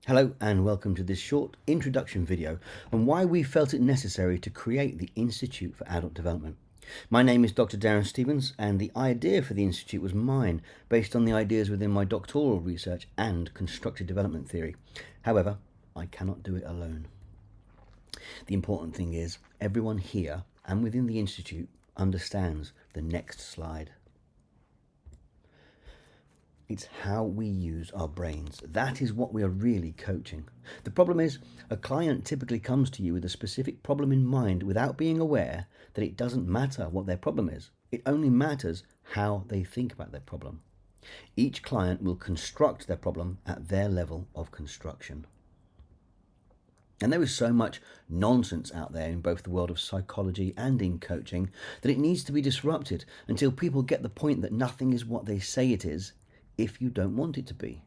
Hello and welcome to this short introduction video on why we felt it necessary to create the Institute for Adult Development. My name is Dr. Darren Stevens, and the idea for the Institute was mine based on the ideas within my doctoral research and constructive development theory. However, I cannot do it alone. The important thing is everyone here and within the Institute understands the next slide. It's how we use our brains. That is what we are really coaching. The problem is, a client typically comes to you with a specific problem in mind without being aware that it doesn't matter what their problem is. It only matters how they think about their problem. Each client will construct their problem at their level of construction. And there is so much nonsense out there in both the world of psychology and in coaching that it needs to be disrupted until people get the point that nothing is what they say it is if you don't want it to be.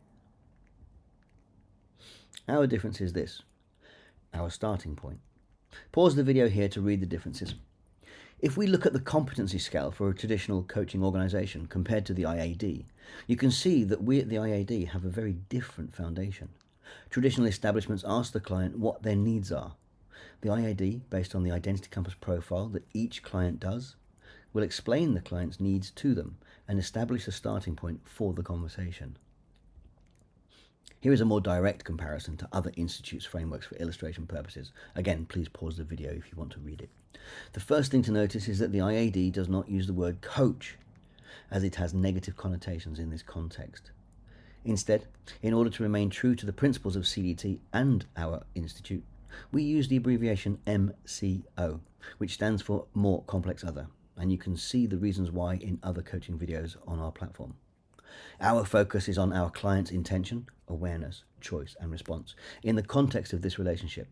Our difference is this, our starting point. Pause the video here to read the differences. If we look at the competency scale for a traditional coaching organisation compared to the IAD, you can see that we at the IAD have a very different foundation. Traditional establishments ask the client what their needs are. The IAD, based on the Identity Compass profile that each client does, will explain the client's needs to them and establish a starting point for the conversation. Here is a more direct comparison to other institutes' frameworks for illustration purposes. Again, please pause the video if you want to read it. The first thing to notice is that the IAD does not use the word coach, as it has negative connotations in this context. Instead, in order to remain true to the principles of CDT and our institute, we use the abbreviation MCO, which stands for More Complex Other, and you can see the reasons why in other coaching videos on our platform. Our focus is on our client's intention, awareness, choice, and response in the context of this relationship.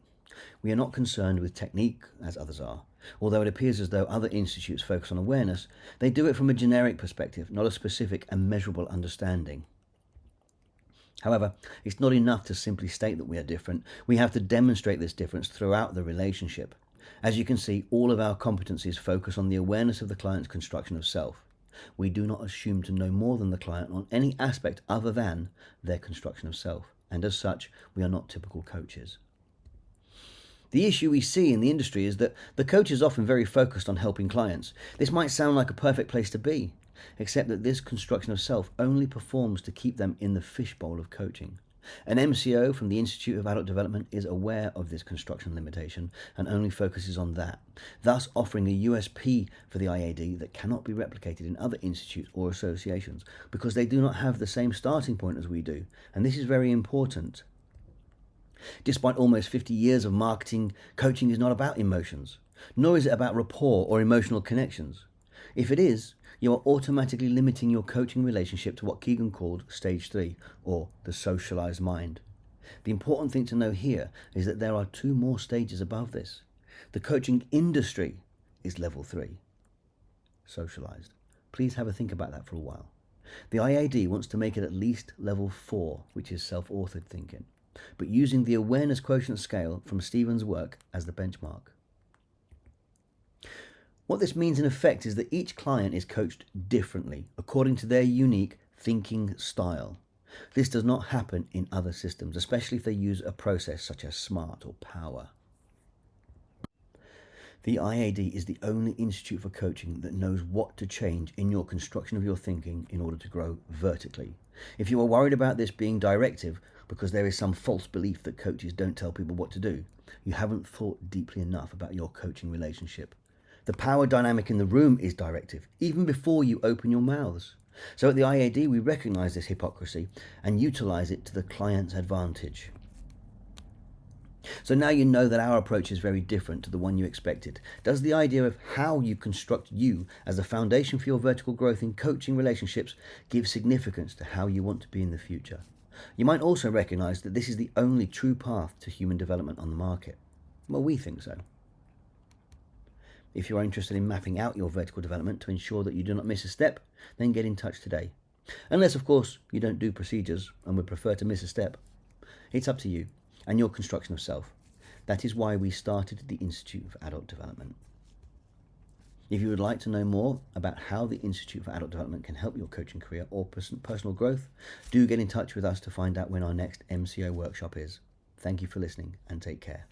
We are not concerned with technique as others are. Although it appears as though other institutes focus on awareness, they do it from a generic perspective, not a specific and measurable understanding. However, it's not enough to simply state that we are different. We have to demonstrate this difference throughout the relationship. As you can see, all of our competencies focus on the awareness of the client's construction of self. We do not assume to know more than the client on any aspect other than their construction of self, and as such, we are not typical coaches. The issue we see in the industry is that the coach is often very focused on helping clients. This might sound like a perfect place to be, except that this construction of self only performs to keep them in the fishbowl of coaching. An MCO from the Institute of Adult Development is aware of this construction limitation and only focuses on that, thus offering a USP for the IAD that cannot be replicated in other institutes or associations because they do not have the same starting point as we do, and this is very important. Despite almost 50 years of marketing, coaching is not about emotions, nor is it about rapport or emotional connections. If it is, you are automatically limiting your coaching relationship to what Keegan called stage 3, or the socialized mind. The important thing to know here is that there are 2 more stages above this. The coaching industry is level 3, socialized. Please have a think about that for a while. The IAD wants to make it at least level 4, which is self-authored thinking, but using the awareness quotient scale from Stevens' work as the benchmark. What this means in effect is that each client is coached differently according to their unique thinking style. This does not happen in other systems, especially if they use a process such as SMART or POWER. The IAD is the only institute for coaching that knows what to change in your construction of your thinking in order to grow vertically. If you are worried about this being directive because there is some false belief that coaches don't tell people what to do, you haven't thought deeply enough about your coaching relationship. The power dynamic in the room is directive, even before you open your mouths. So at the IAD, we recognize this hypocrisy and utilize it to the client's advantage. So now you know that our approach is very different to the one you expected. Does the idea of how you construct you as the foundation for your vertical growth in coaching relationships give significance to how you want to be in the future? You might also recognize that this is the only true path to human development on the market. Well, we think so. If you are interested in mapping out your vertical development to ensure that you do not miss a step, then get in touch today. Unless, of course, you don't do procedures and would prefer to miss a step. It's up to you and your construction of self. That is why we started the Institute for Adult Development. If you would like to know more about how the Institute for Adult Development can help your coaching career or personal growth, do get in touch with us to find out when our next MCO workshop is. Thank you for listening and take care.